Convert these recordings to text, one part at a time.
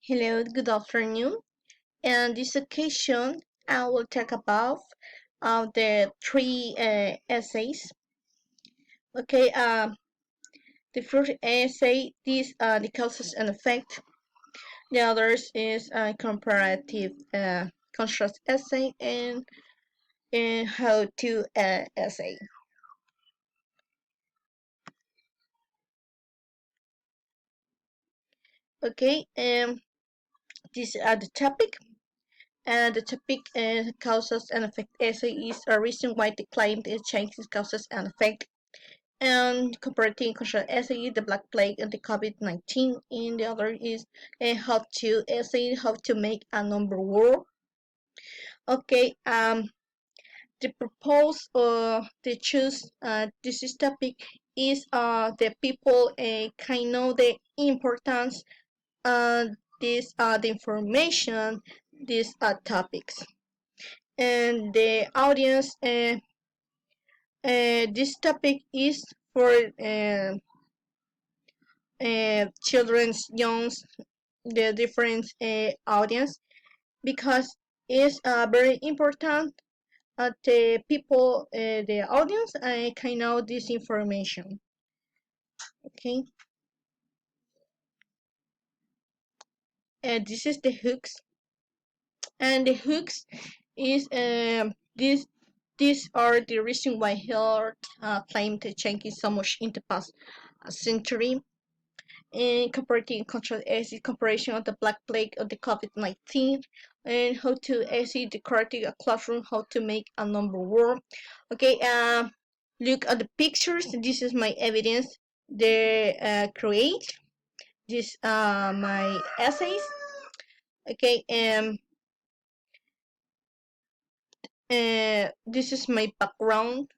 Hello, good afternoon. And this occasion, I will talk about the three essays. Okay, the first essay is the causes and effect. The others is a comparative contrast essay and how to essay. Okay, these are the topic. The topic causes and effect essay is a reason why the climate changes causes and effect and comparative control essay, the Black Plague and the COVID-19. And the other is how to essay, how to make a number world. Okay, the purpose to choose this topic is the people can know the importance uh, this the information these topics and the audience this topic is for children's youngs the different audience because it's very important the people the audience can know this information. Okay, this is the hooks and the hooks is this these are the reason why health climate change is so much in the past century and comparative control acid comparison of the Black Plague of the COVID-19 and how to acid decorative a classroom, how to make a number world. Okay, look at the pictures. This is my evidence. They create this my essays. Okay, this is my background.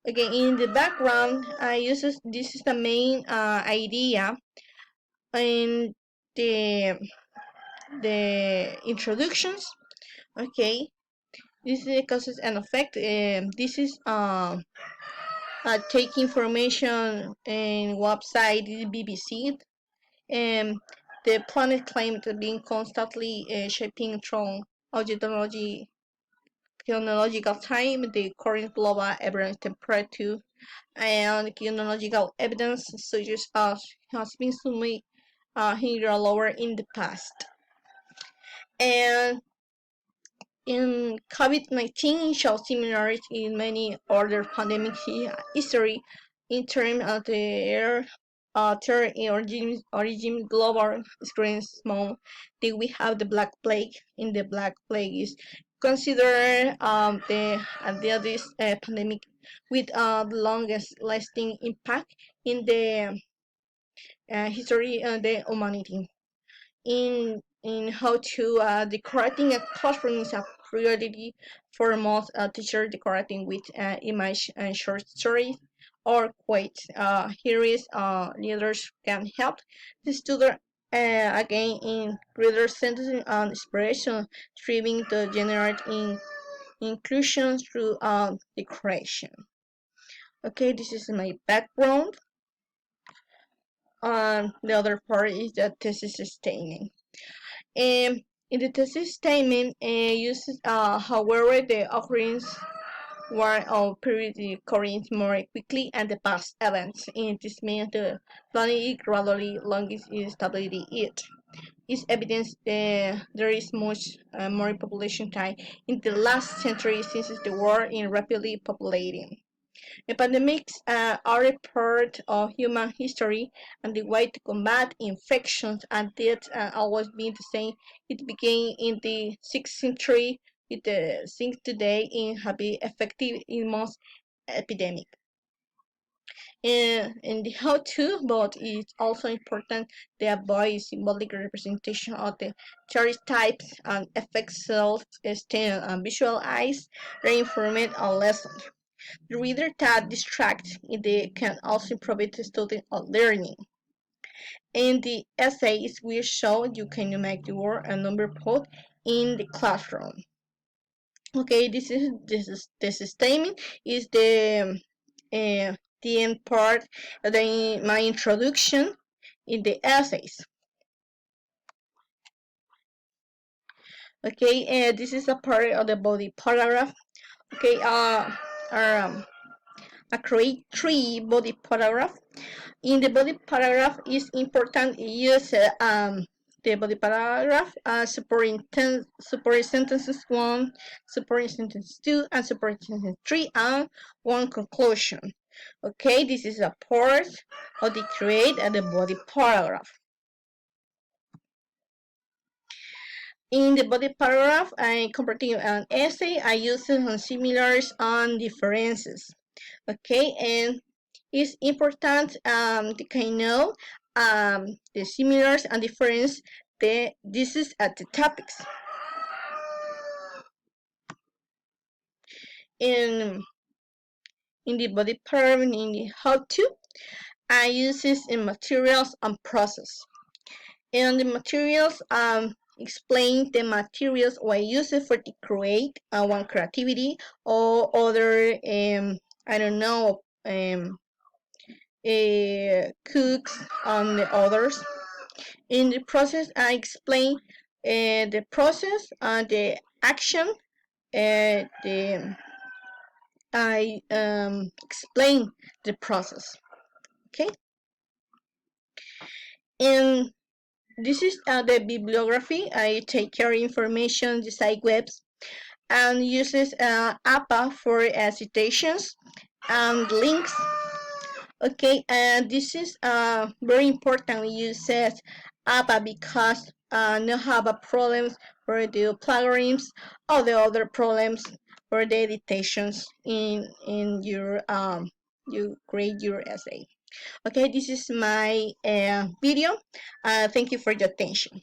Okay, in the background, I use this is the main idea and the introductions. Okay, this is the causes and effect. This is take information and website BBC. The planet climate being constantly shaping through geology, geological time, the current global average temperature, and geological evidence suggests has been slightly here lower in the past. And in COVID-19 shows similarities in many other pandemic history in terms of their origin global experience small. Then we have the Black Plague. In the Black Plague is considered this pandemic with the longest lasting impact in the history of the humanity in how to decorating a classroom is a priority for most teachers decorating with image and short stories or quotes. Here is leaders can help the student again in reader sentencing and inspiration, striving to generate inclusion through decoration. Okay, this is my background. The other part is the thesis statement. In the thesis statement, uses however the occurrence were of period occurring more quickly and the past events. In this means the planet gradually longest stability it is evidence there is much more population time in the last century since the world is rapidly populating. Epidemics are a part of human history, and the way to combat infections and deaths always been the same. It began in the 6th century with the things today in have been effective in most epidemics. And the how to, but it's also important to avoid symbolic representation of the stereotypes and effects self-esteem and visualize, reinforcement or lesson. The reader that distracts they can also improve the student learning. In the essays we show you can make the word and number put in the classroom. Okay, this statement is the end part of my introduction in the essays. Okay, this is a part of the body paragraph. Okay, I create three body paragraph. In the body paragraph, is important use the body paragraph supporting sentences 1, supporting sentence 2, and supporting sentence 3, and one conclusion. Okay, this is a part of the create and the body paragraph. In the body paragraph, I completing an essay. I use on similars and differences. Okay, and it's important to kind know the similars and difference. This is at the topics. In the body paragraph, in the how to, I use this in materials and process. And the materials explain the materials I use it for to create one creativity or other I don't know cooks and the others. In the process, I explain the process and the action. The I explain the process. Okay, and this is the bibliography. I take care information, the site webs, and uses APA for citations and links. Okay, and this is very important. We use APA because no have a problems for the plagiarisms or the other problems for the editations in your you create your essay. Okay, this is my video. Thank you for your attention.